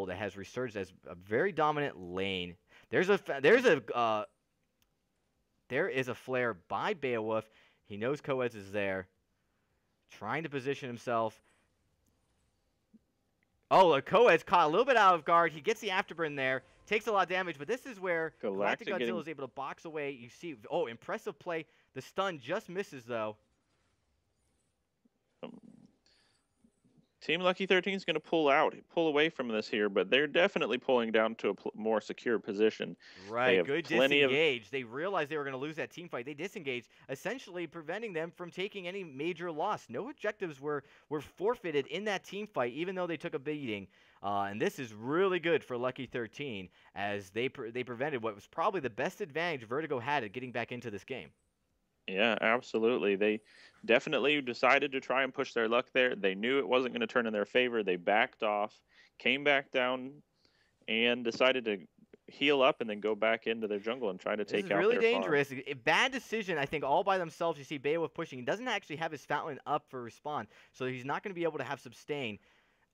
available that has resurged as a very dominant lane. There is a flare by Beowulf. He knows Coeds is there, trying to position himself. Oh, Coeds caught a little bit out of guard. He gets the afterburn there, takes a lot of damage, but this is where Galactic Godzilla is able to box away. You see, oh, impressive play. The stun just misses, though. Team Lucky 13 is going to pull away from this here, but they're definitely pulling down to a more secure position. Right, good disengage. They realized they were going to lose that team fight. They disengaged, essentially preventing them from taking any major loss. No objectives were forfeited in that team fight, even though they took a beating. And this is really good for Lucky 13, as they prevented what was probably the best advantage Vertigo had at getting back into this game. Yeah, absolutely. They definitely decided to try and push their luck there. They knew it wasn't going to turn in their favor. They backed off, came back down, and decided to heal up and then go back into their jungle and try to take out their farm. This is really dangerous. A bad decision, I think, all by themselves. You see Beowulf pushing. He doesn't actually have his fountain up for respawn, so he's not going to be able to have sustain.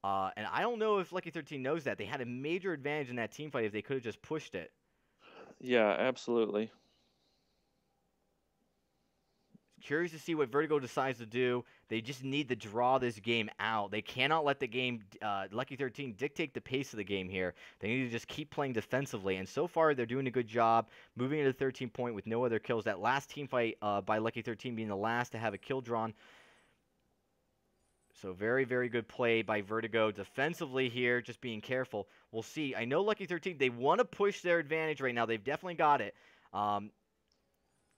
And I don't know if Lucky 13 knows that. They had a major advantage in that team fight if they could have just pushed it. Yeah, absolutely. Curious to see what Vertigo decides to do. They just need to draw this game out. They cannot let the game, Lucky 13, dictate the pace of the game here. They need to just keep playing defensively. And so far, they're doing a good job moving into the 13 point with no other kills. That last team fight by Lucky 13 being the last to have a kill drawn. So very, very good play by Vertigo defensively here, just being careful. We'll see. I know Lucky 13, they want to push their advantage right now. They've definitely got it.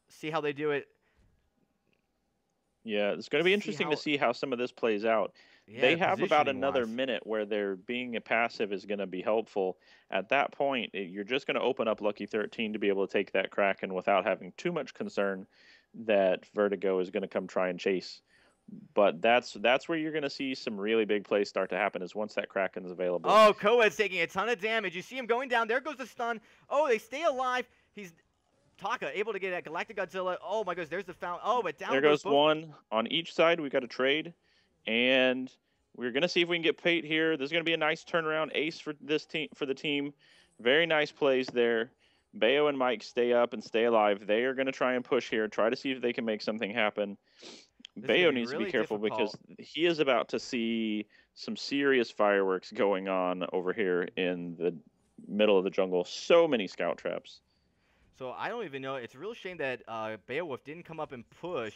See how they do it. Yeah, it's going to be interesting to see how some of this plays out. Yeah, they have about another minute where their being a passive is going to be helpful. At that point, you're just going to open up Lucky 13 to be able to take that Kraken without having too much concern that Vertigo is going to come try and chase. But that's where you're going to see some really big plays start to happen, is once that Kraken's available. Oh, Coed's taking a ton of damage. You see him going down. There goes the stun. Oh, they stay alive. He's... Taka able to get at Galactic Godzilla. Oh my goodness, there's the fountain. Oh, but down there goes one on each side. We got a trade, and we're gonna see if we can get Pate here. There's gonna be a nice turnaround ace for this team, for the team. Very nice plays there. Bayo and Mike stay up and stay alive. They are gonna try and push here, try to see if they can make something happen. Bayo needs to be careful because he is about to see some serious fireworks going on over here in the middle of the jungle. So many scout traps. So I don't even know. It's a real shame that Beowulf didn't come up and push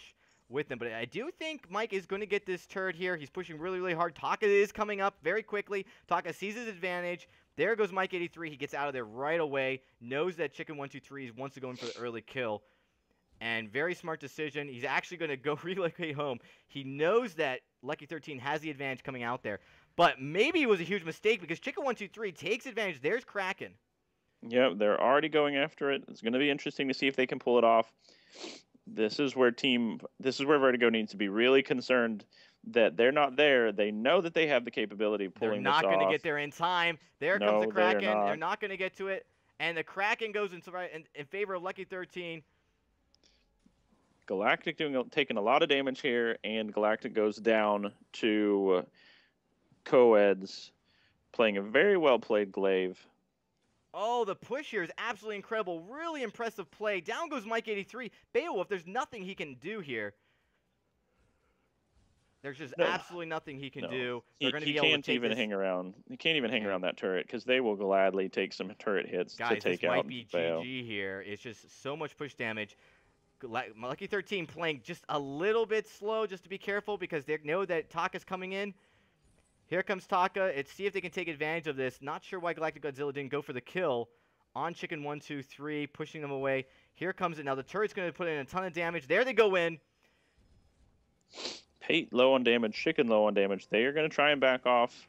with them. But I do think Mike is going to get this turret here. He's pushing really, really hard. Taka is coming up very quickly. Taka sees his advantage. There goes Mike 83. He gets out of there right away. Knows that Chicken 123 wants to go in for the early kill. And very smart decision. He's actually going to go relocate home. He knows that Lucky 13 has the advantage coming out there. But maybe it was a huge mistake because Chicken 123 takes advantage. There's Kraken. Yep, they're already going after it. It's going to be interesting to see if they can pull it off. This is where Vertigo needs to be really concerned that they're not there. They know that they have the capability of pulling this off. They're not going to get there in time. There comes the Kraken. They're not going to get to it. And the Kraken goes in favor of Lucky 13. Galactic taking a lot of damage here, and Galactic goes down to Coeds, playing a very well-played glaive. Oh, the push here is absolutely incredible. Really impressive play. Down goes Mike 83. Beowulf, there's nothing he can do here. There's just absolutely nothing he can do. He can't even hang around. He can't even hang around that turret because they will gladly take some turret hits to take out. Guys, this might be GG here. It's just so much push damage. Lucky 13 playing just a little bit slow just to be careful because they know that Taka's coming in. Here comes Taka. Let's see if they can take advantage of this. Not sure why Galactic Godzilla didn't go for the kill on Chicken 123, pushing them away. Here comes it. Now the turret's going to put in a ton of damage. There they go in. Pate low on damage, Chicken low on damage. They are going to try and back off.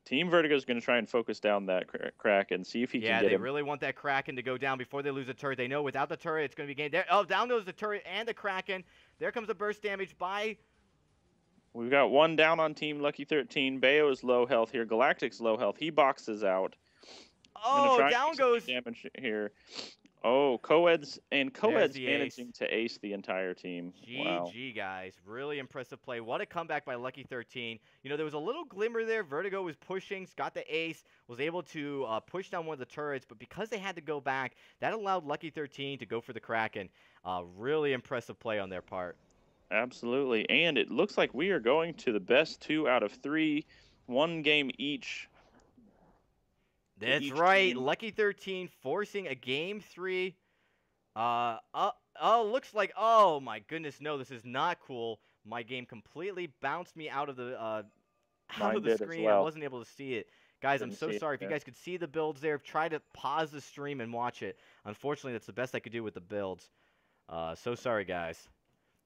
Team Vertigo is going to try and focus down that Kraken and see if he can get him. Yeah, they really want that Kraken to go down before they lose the turret. They know without the turret, it's going to be gained. There, oh, down goes the turret and the Kraken. There comes the burst damage by... We've got one down on Team Lucky 13. Bayo is low health here. Galactic's low health. He boxes out. Oh, down goes... Damage here. Oh, There's co-ed's the ace. managing to ace the entire team. Wow. GG, guys. Really impressive play. What a comeback by Lucky 13. You know, there was a little glimmer there. Vertigo was pushing, got the ace, was able to push down one of the turrets, but because they had to go back, that allowed Lucky 13 to go for the Kraken. Really impressive play on their part. Absolutely. And it looks like we are going to the best 2 out of 3, one game each to That's each right. team. Lucky 13 forcing a game 3. Looks like, oh my goodness, no, this is not cool. My game completely bounced me out of the Mine did as screen. I well. wasn't able to see it. Guys, I'm Couldn't so see it sorry. If you there. guys could see the builds there, try to pause the stream and watch it. Unfortunately, that's the best I could do with the builds. So sorry, guys.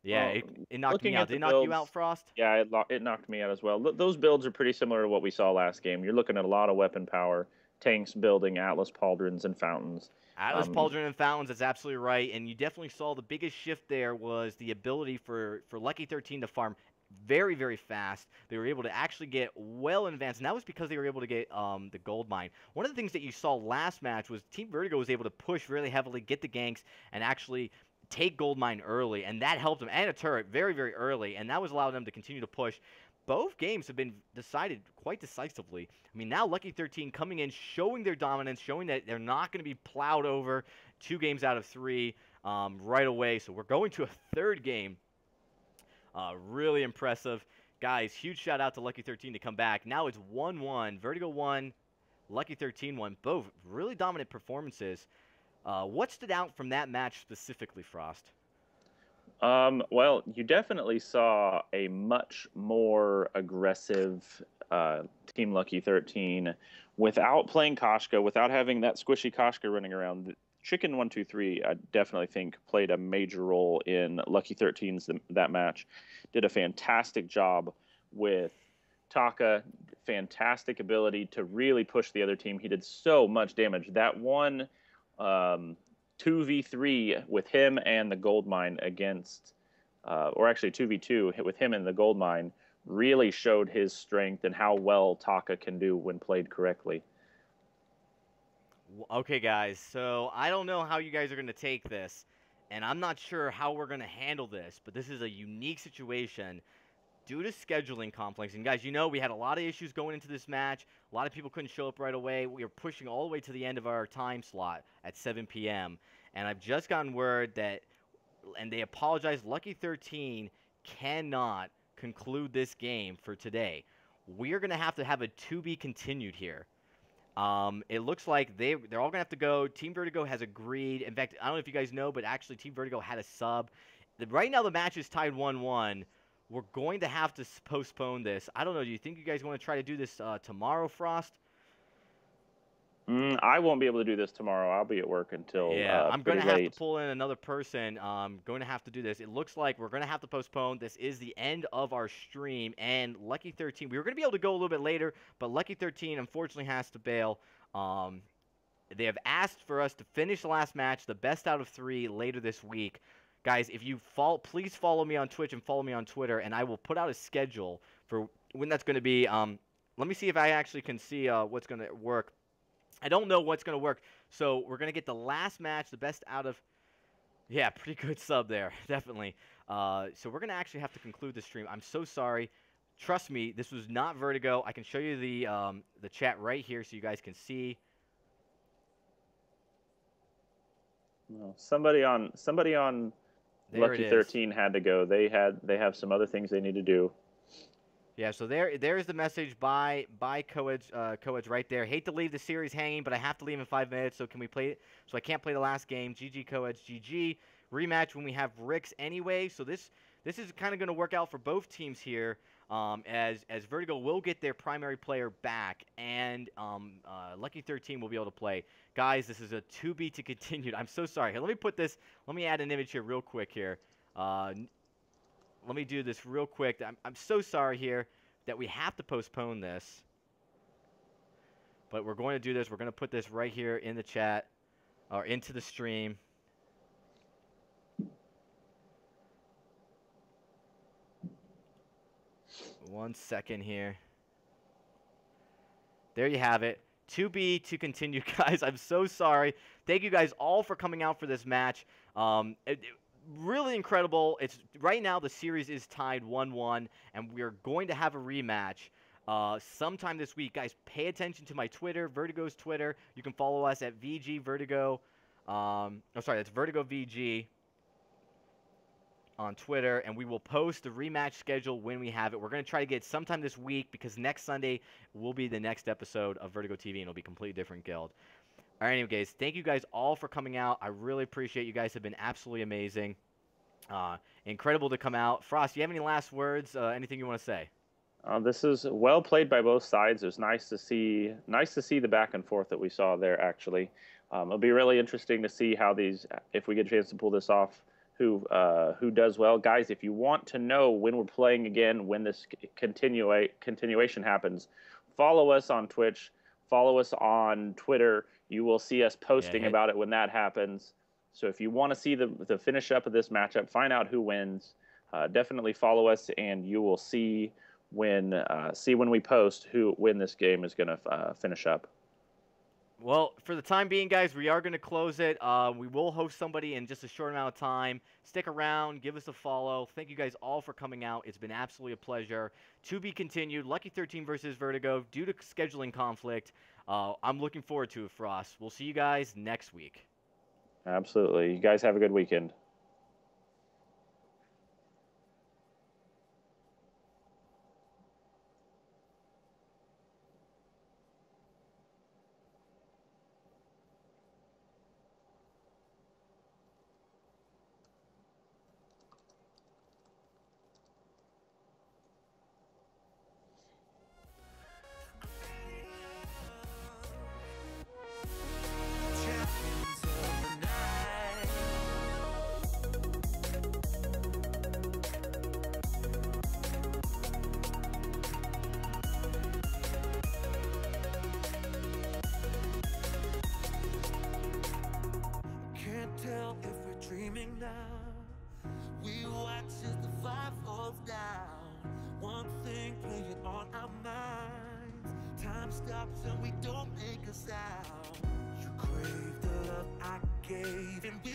Yeah, Well, it knocked me looking out. at Did the it knock you out, builds, Frost? yeah, it knocked me out as well. Those builds are pretty similar to what we saw last game. You're looking at a lot of weapon power, tanks building, Atlas pauldrons, and fountains. Atlas Um, Pauldron and Fountains, that's absolutely right. And you definitely saw the biggest shift there was the ability for Lucky 13 to farm very, very fast. They were able to actually get well in advance, and that was because they were able to get the gold mine. One of the things that you saw last match was Team Vertigo was able to push really heavily, get the ganks, and actually take gold mine early, and that helped them, and a turret very, very early, and that was allowing them to continue to push. Both games have been decided quite decisively. I mean, now Lucky 13 coming in, showing their dominance, showing that they're not going to be plowed over 2 games out of 3 right away. So we're going to a third game. Really impressive. Guys, huge shout out to Lucky 13 to come back. Now it's 1-1. Vertigo 1, Lucky 13 1. Both really dominant performances. What stood out from that match specifically, Frost? well, you definitely saw a much more aggressive Team Lucky 13 without playing Koshka, without having that squishy Koshka running around. Chicken 123, I definitely think played a major role in Lucky 13's that match. Did a fantastic job with Taka. Fantastic ability to really push the other team. He did so much damage. That one 2v3 with him and the gold mine against, or actually 2v2 with him and the gold mine, really showed his strength and how well Taka can do when played correctly. Okay, guys, so I don't know how you guys are going to take this, and I'm not sure how we're going to handle this, but this is a unique situation due to scheduling conflicts. And guys, you know we had a lot of issues going into this match. A lot of people couldn't show up right away. We were pushing all the way to the end of our time slot at 7 p.m. And I've just gotten word that, and they apologize, Lucky 13 cannot conclude this game for today. We are going to have a to be continued here. It looks like they're all going to have to go. Team Vertigo has agreed. In fact, I don't know if you guys know, but actually Team Vertigo had a sub. Right now the match is tied 1-1. We're going to have to postpone this. I don't know. Do you think you guys want to try to do this tomorrow, Frost? I won't be able to do this tomorrow. I'll be at work until Yeah, I'm going pretty to have to late. pull in another person. Going to have to do this. It looks like we're going to have to postpone. This is the end of our stream. And Lucky 13, we were going to be able to go a little bit later, but Lucky 13 unfortunately has to bail. They have asked for us to finish the last match, the best out of 3, later this week. Guys, if you please follow me on Twitch and follow me on Twitter, and I will put out a schedule for when that's going to be. Let me see if I actually can see what's going to work. I don't know what's going to work. So we're going to get the last match, the best out of. Yeah, pretty good sub there, definitely. So we're going to actually have to conclude the stream. I'm so sorry. Trust me, this was not Vertigo. I can show you the chat right here so you guys can see. Well, somebody on There it Lucky is. 13 had to go. They have some other things they need to do. Yeah, so there's the message by Coedge right there. Hate to leave the series hanging, but I have to leave in 5 minutes. So can we play it? So I can't play the last game. GG Coedge, GG. Rematch when we have Ricks anyway. So this is kind of going to work out for both teams here. As Vertigo will get their primary player back, and Lucky 13 will be able to play. Guys, this is a to be to continued. I'm so sorry. Here, let me put this. Let me add an image here real quick here. Let me do this real quick. I'm so sorry here that we have to postpone this. But we're going to do this. We're going to put this right here in the chat or into the stream. One second here. There you have it. To be to continue, guys. I'm so sorry. Thank you guys all for coming out for this match. Really incredible. It's right now the series is tied 1-1, and we're going to have a rematch sometime this week. Guys, pay attention to my Twitter, Vertigo's Twitter. You can follow us at VG Vertigo. Sorry, that's Vertigo VG on Twitter, and we will post the rematch schedule when we have it. We're going to try to get it sometime this week because next Sunday will be the next episode of Vertigo TV, and it'll be a completely different guild. All right, anyway, guys, thank you guys all for coming out. I really appreciate you guys have been absolutely amazing. Incredible to come out. Frost, do you have any last words? Anything you want to say? This is well played by both sides. It was nice to see the back and forth that we saw there. Actually, it'll be really interesting to see how these, if we get a chance to pull this off, who does well. Guys, if you want to know when we're playing again, when this continuation happens, follow us on Twitch, follow us on Twitter. You will see us posting about it when that happens. So if you want to see the finish up of this matchup, find out who wins, definitely follow us, and you will see when we post when this game is going to finish up. Well, for the time being, guys, we are going to close it. We will host somebody in just a short amount of time. Stick around. Give us a follow. Thank you guys all for coming out. It's been absolutely a pleasure. To be continued, Lucky 13 versus Vertigo due to scheduling conflict. I'm looking forward to it, Frost. We'll see you guys next week. Absolutely. You guys have a good weekend. Stops and we don't make a sound. You crave the love I gave, and we